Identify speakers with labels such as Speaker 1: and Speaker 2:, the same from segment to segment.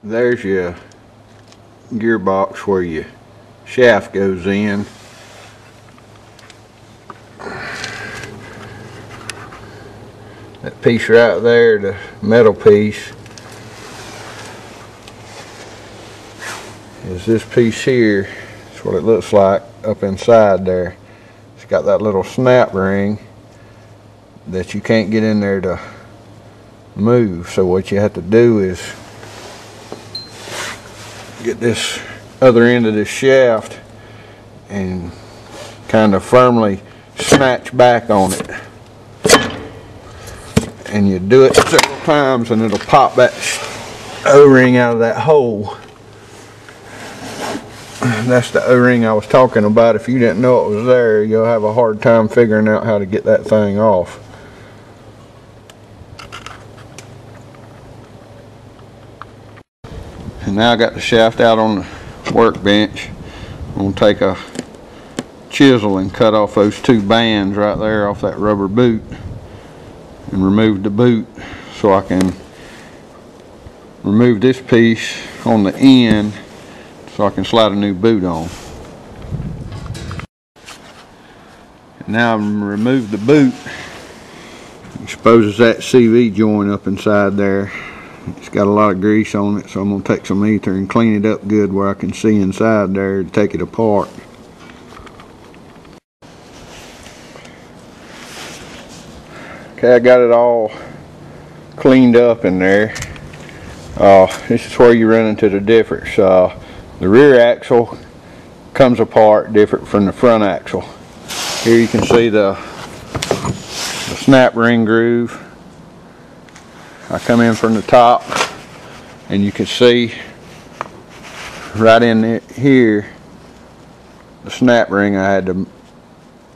Speaker 1: there's your gearbox where your shaft goes in. That piece right there, the metal piece, is this piece here. That's what it looks like up inside there. It's got that little snap ring that you can't get in there to move. So what you have to do is get this other end of this shaft and kind of firmly snatch back on it. And you do it several times and it'll pop that O-ring out of that hole. That's the O-ring I was talking about. If you didn't know it was there, you'll have a hard time figuring out how to get that thing off. And now I got the shaft out on the workbench. I'm going to take a chisel and cut off those two bands right there off that rubber boot and remove the boot, so I can remove this piece on the end so I can slide a new boot on. And now I'm remove the boot. Exposes that CV joint up inside there. It's got a lot of grease on it, so I'm going to take some ether and clean it up good where I can see inside there to take it apart. Okay, I got it all cleaned up in there. This is where you run into the difference. The rear axle comes apart different from the front axle. Here you can see the snap ring groove. I come in from the top and you can see right in here the snap ring I had to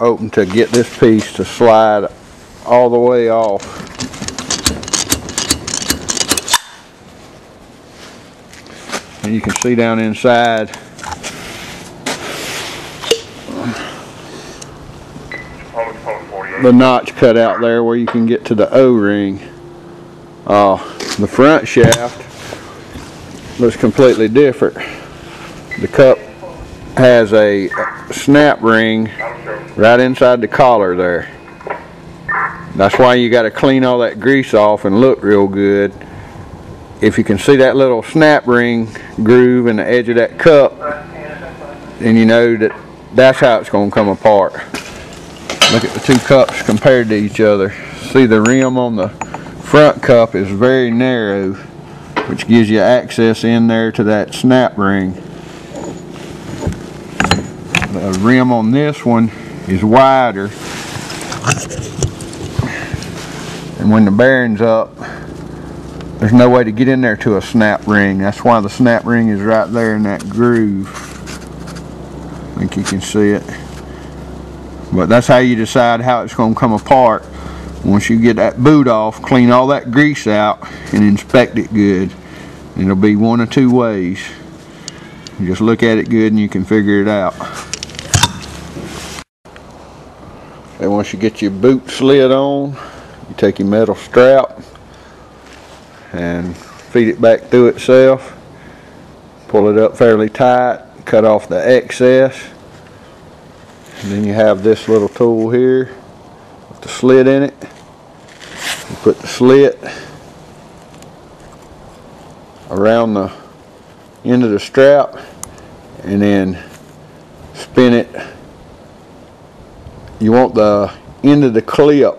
Speaker 1: open to get this piece to slide all the way off. And you can see down inside the notch cut out there where you can get to the O-ring. The front shaft looks completely different. The cup has a snap ring right inside the collar there. That's why you got to clean all that grease off and look real good. If you can see that little snap ring groove in the edge of that cup, then you know that that's how it's going to come apart. Look at the two cups compared to each other. See, the rim on the front cup is very narrow, which gives you access in there to that snap ring. The rim on this one is wider, and when the bearing's up, there's no way to get in there to a snap ring. That's why the snap ring is right there in that groove. I think you can see it. But that's how you decide how it's going to come apart. Once you get that boot off, clean all that grease out and inspect it good. It'll be one of two ways. You just look at it good and you can figure it out. And once you get your boot slid on, you take your metal strap and feed it back through itself. Pull it up fairly tight, cut off the excess. And then you have this little tool here with the slit in it. You put the slit around the end of the strap and then spin it. You want the end of the clip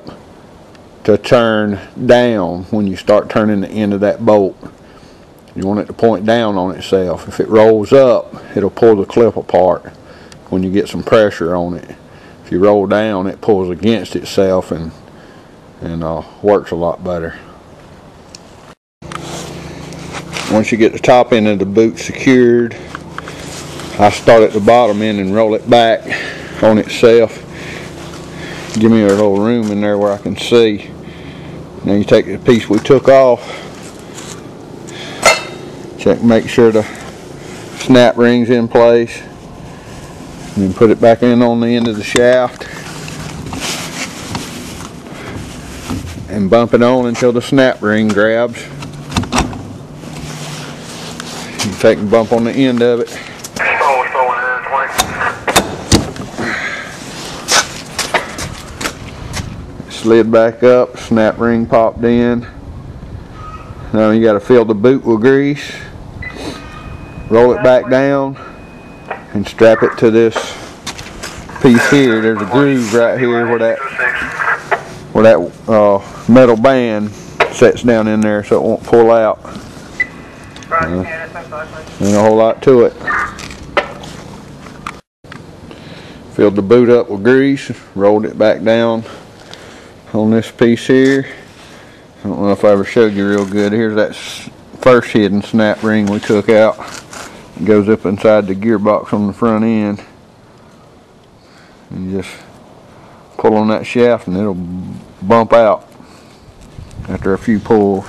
Speaker 1: to turn down when you start turning the end of that bolt. You want it to point down on itself. If it rolls up, it'll pull the clip apart when you get some pressure on it. If you roll down, it pulls against itself and works a lot better. Once you get the top end of the boot secured, I start at the bottom end and roll it back on itself. Give me a little room in there where I can see. Now you take the piece we took off, check, make sure the snap ring's in place, and then put it back in on the end of the shaft and bump it on until the snap ring grabs. take and bump on the end of it. Slid back up, snap ring popped in. Now you got to fill the boot with grease, roll it back down, and strap it to this piece here. There's a groove right here where that metal band sets down in there so it won't pull out. Ain't a whole lot to it. Filled the boot up with grease, rolled it back down on this piece here. I don't know if I ever showed you real good. Here's that first hidden snap ring we took out. It goes up inside the gearbox on the front end. You just pull on that shaft and it'll bump out after a few pulls.